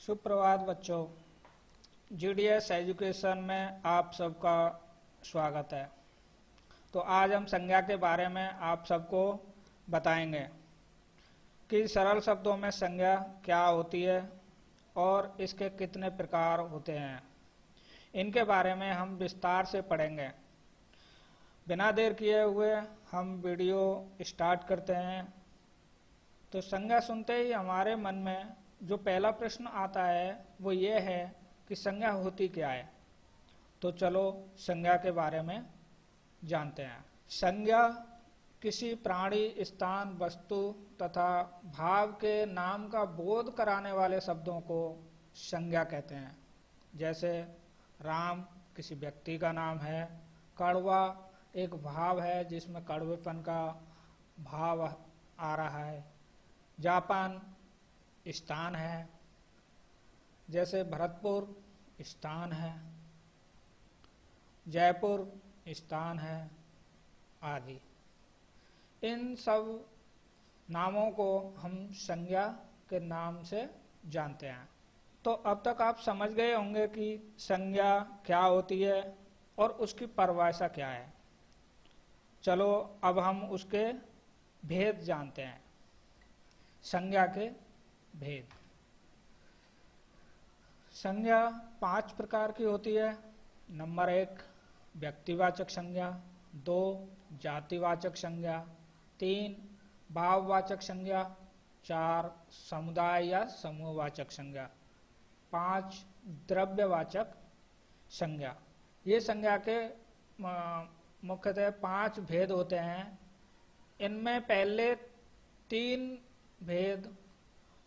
सुप्रभात बच्चों। GDS education में आप सबका स्वागत है। तो आज हम संज्ञा के बारे में आप सबको बताएंगे कि सरल शब्दों में संज्ञा क्या होती है और इसके कितने प्रकार होते हैं। इनके बारे में हम विस्तार से पढ़ेंगे। बिना देर किए हुए हम वीडियो स्टार्ट करते हैं। तो संज्ञा सुनते ही हमारे मन में जो पहला प्रश्न आता है वो ये है कि संज्ञा होती क्या है। तो चलो संज्ञा के बारे में जानते हैं। संज्ञा किसी प्राणी, स्थान, वस्तु तथा भाव के नाम का बोध कराने वाले शब्दों को संज्ञा कहते हैं। जैसे राम किसी व्यक्ति का नाम है, कड़वा एक भाव है जिसमें कड़वेपन का भाव आ रहा है, जापान स्थान है, जैसे भरतपुर स्थान है, जयपुर स्थान है आदि। इन सब नामों को हम संज्ञा के नाम से जानते हैं। तो अब तक आप समझ गए होंगे कि संज्ञा क्या होती है और उसकी परिभाषा क्या है। चलो अब हम उसके भेद जानते हैं। संज्ञा के भेद। संज्ञा 5 प्रकार की होती है। नंबर 1 व्यक्तिवाचक संज्ञा, 2 जातिवाचक संज्ञा, 3 भाववाचक संज्ञा, 4 समुदाय या समूहवाचक संज्ञा, 5 द्रव्यवाचक संज्ञा। ये संज्ञा के मुख्यतः 5 भेद होते हैं। इनमें पहले 3 भेद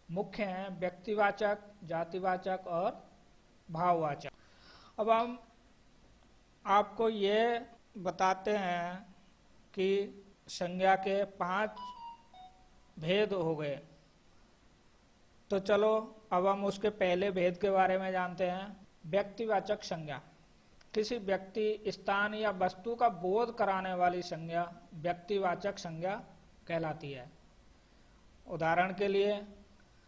मुख्य हैं, व्यक्तिवाचक, जातिवाचक और भाववाचक। अब हम आपको ये बताते हैं कि संज्ञा के 5 भेद हो गए। तो चलो अब हम उसके पहले भेद के बारे में जानते हैं। व्यक्तिवाचक संज्ञा किसी व्यक्ति, स्थान या वस्तु का बोध कराने वाली संज्ञा व्यक्तिवाचक संज्ञा कहलाती है। उदाहरण के लिए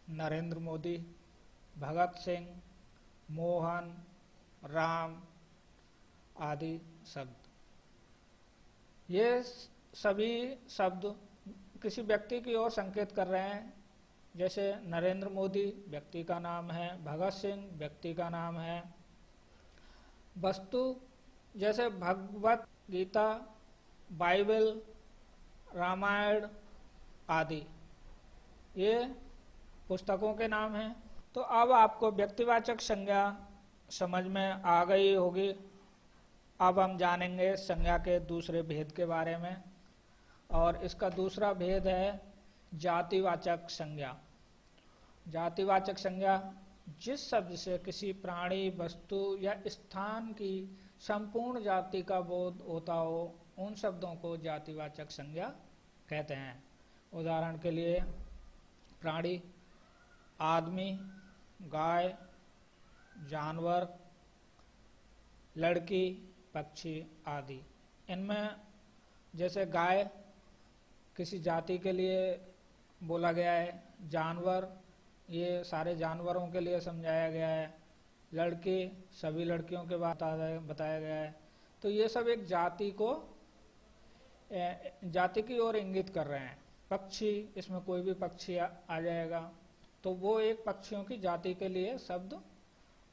नरेंद्र मोदी, भगत सिंह, मोहन, राम आदि शब्द। ये सभी शब्द किसी व्यक्ति की ओर संकेत कर रहे हैं। जैसे नरेंद्र मोदी व्यक्ति का नाम है, भगत सिंह व्यक्ति का नाम है। वस्तु जैसे भगवत गीता, बाइबल, रामायण आदि ये पुस्तकों के नाम हैं। तो अब आपको व्यक्तिवाचक संज्ञा समझ में आ गई होगी। अब हम जानेंगे संज्ञा के दूसरे भेद के बारे में, और इसका दूसरा भेद है जातिवाचक संज्ञा। जातिवाचक संज्ञा जिस शब्द से किसी प्राणी, वस्तु या स्थान की संपूर्ण जाति का बोध होता हो उन शब्दों को जातिवाचक संज्ञा कहते हैं। उदाहरण के लिए प्राणी आदमी, गाय, जानवर, लड़की, पक्षी आदि। इनमें जैसे गाय किसी जाति के लिए बोला गया है, जानवर ये सारे जानवरों के लिए समझाया गया है, लड़की सभी लड़कियों के बात बताया गया है। तो ये सब एक जाति की ओर इंगित कर रहे हैं। पक्षी, इसमें कोई भी पक्षी आ जाएगा, तो वो एक पक्षियों की जाति के लिए शब्द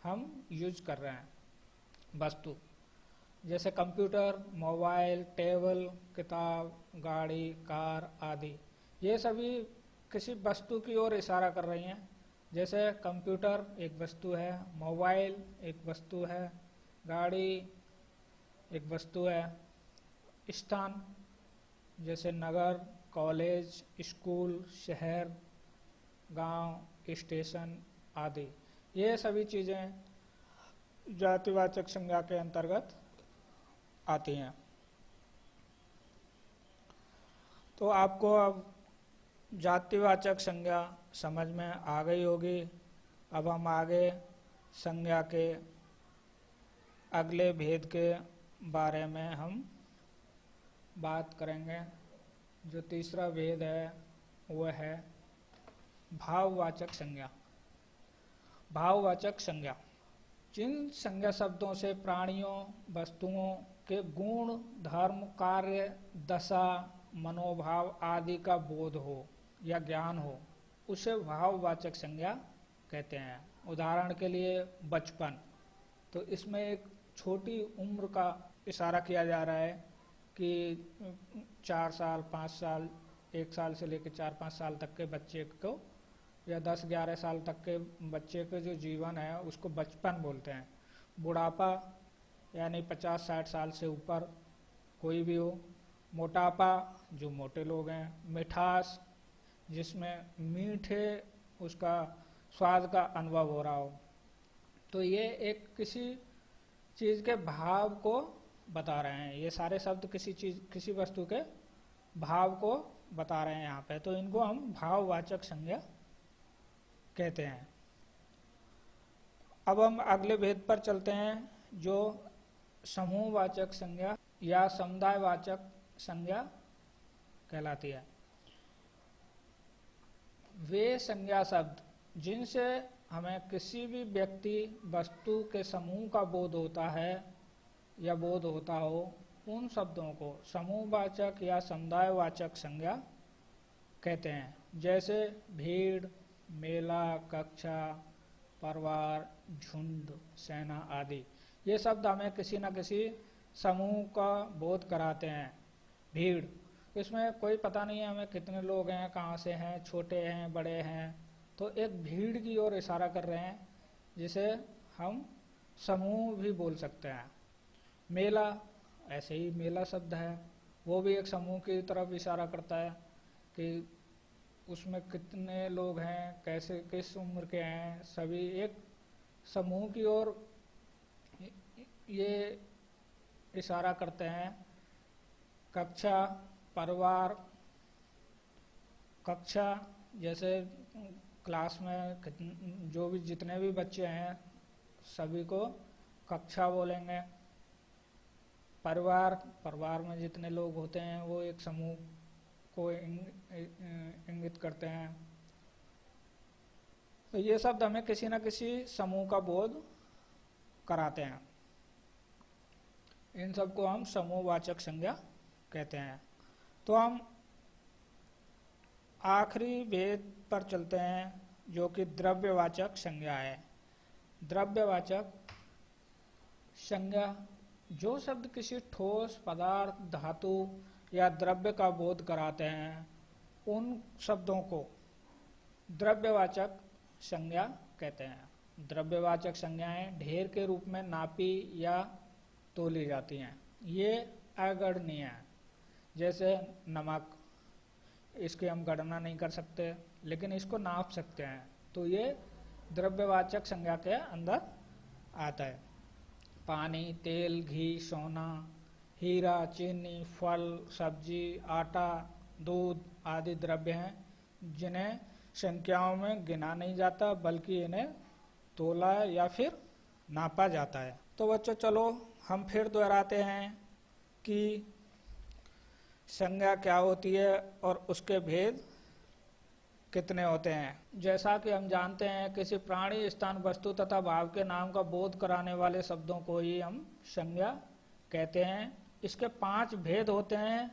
हम यूज कर रहे हैं। वस्तु जैसे कंप्यूटर, मोबाइल, टेबल, किताब, गाड़ी, कार आदि, ये सभी किसी वस्तु की ओर इशारा कर रही हैं। जैसे कंप्यूटर एक वस्तु है, मोबाइल एक वस्तु है, गाड़ी एक वस्तु है। स्थान जैसे नगर, कॉलेज, स्कूल, शहर, गांव, स्टेशन आदि, ये सभी चीजें जातिवाचक संज्ञा के अंतर्गत आती हैं। तो आपको अब जातिवाचक संज्ञा समझ में आ गई होगी। अब हम आगे संज्ञा के अगले भेद के बारे में हम बात करेंगे। जो तीसरा भेद है वह है भाववाचक संज्ञा। भाववाचक संज्ञा, जिन संज्ञा शब्दों से प्राणियों वस्तुओं के गुण धर्म कार्य दशा मनोभाव आदि का बोध हो या ज्ञान हो उसे भाववाचक संज्ञा कहते हैं। उदाहरण के लिए बचपन, तो इसमें एक छोटी उम्र का इशारा किया जा रहा है कि 4 साल 5 साल 1 साल से लेकर 4-5 साल तक के बच्चे को या 10-11 साल तक के बच्चे के जो जीवन है उसको बचपन बोलते हैं। बुढ़ापा यानी 50-60 साल से ऊपर कोई भी हो। मोटापा जो मोटे लोग हैं। मिठास जिसमें मीठे उसका स्वाद का अनुभव हो रहा हो। तो ये एक किसी चीज़ के भाव को बता रहे हैं। ये सारे शब्द किसी वस्तु के भाव को बता रहे हैं यहाँ पे, तो इनको हम भाववाचक संज्ञा कहते हैं। अब हम अगले भेद पर चलते हैं जो समूहवाचक संज्ञा या समुदायवाचक संज्ञा कहलाती है। वे संज्ञा शब्द जिनसे हमें किसी भी व्यक्ति वस्तु के समूह का बोध होता है या बोध होता हो, उन शब्दों को समूहवाचक या समुदायवाचक संज्ञा कहते हैं। जैसे भीड़, मेला, कक्षा, परिवार, झुंड, सेना आदि। ये शब्द हमें किसी न किसी समूह का बोध कराते हैं। भीड़, इसमें कोई पता नहीं है हमें कितने लोग हैं, कहाँ से हैं, छोटे हैं बड़े हैं, तो एक भीड़ की ओर इशारा कर रहे हैं जिसे हम समूह भी बोल सकते हैं। मेला, ऐसे ही मेला शब्द है, वो भी एक समूह की तरफ इशारा करता है कि उसमें कितने लोग हैं, कैसे किस उम्र के हैं, सभी एक समूह की ओर ये इशारा करते हैं। कक्षा, परिवार, कक्षा जैसे क्लास में जो भी जितने भी बच्चे हैं सभी को कक्षा बोलेंगे। परिवार में जितने लोग होते हैं वो एक समूह को इंगित करते हैं। तो ये शब्द हमें किसी न किसी समूह का बोध कराते हैं। इन सब को हम समूहवाचक संज्ञा कहते हैं। तो हम आखिरी भेद पर चलते हैं जो कि द्रव्यवाचक संज्ञा है। द्रव्यवाचक संज्ञा जो शब्द किसी ठोस पदार्थ, धातु या द्रव्य का बोध कराते हैं उन शब्दों को द्रव्यवाचक संज्ञा कहते हैं। द्रव्यवाचक संज्ञाएं ढेर के रूप में नापी या तोली जाती हैं। ये अगणनीय है। जैसे नमक, इसकी हम गणना नहीं कर सकते लेकिन इसको नाप सकते हैं, तो ये द्रव्यवाचक संज्ञा के अंदर आता है। पानी, तेल, घी, सोना, हीरा, चीनी, फल, सब्जी, आटा, दूध आदि द्रव्य हैं जिन्हें संख्याओं में गिना नहीं जाता बल्कि इन्हें तोला या फिर नापा जाता है। तो बच्चों चलो हम फिर दोहराते हैं कि संज्ञा क्या होती है और उसके भेद कितने होते हैं। जैसा कि हम जानते हैं किसी प्राणी, स्थान, वस्तु तथा भाव के नाम का बोध कराने वाले शब्दों को ही हम संज्ञा कहते हैं। इसके 5 भेद होते हैं।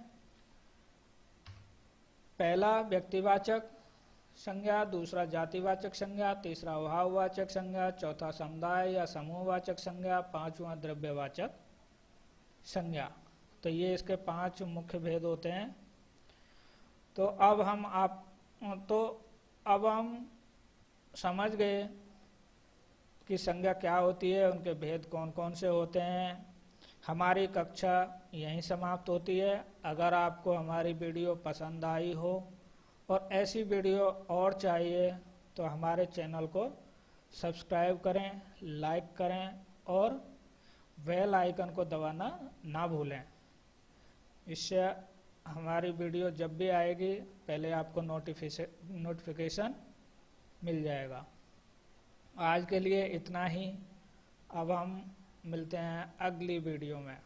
पहला व्यक्तिवाचक संज्ञा, दूसरा जातिवाचक संज्ञा, तीसरा भाववाचक संज्ञा, चौथा समुदाय या समूहवाचक संज्ञा, 5वां द्रव्यवाचक संज्ञा। तो ये इसके 5 मुख्य भेद होते हैं। तो अब हम समझ गए कि संज्ञा क्या होती है, उनके भेद कौन कौन से होते हैं। हमारी कक्षा यहीं समाप्त होती है। अगर आपको हमारी वीडियो पसंद आई हो और ऐसी वीडियो और चाहिए तो हमारे चैनल को सब्सक्राइब करें, लाइक करें और बेल आइकन को दबाना ना भूलें। इससे हमारी वीडियो जब भी आएगी पहले आपको नोटिफिकेशन मिल जाएगा। आज के लिए इतना ही। अब हम मिलते हैं अगली वीडियो में।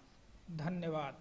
धन्यवाद।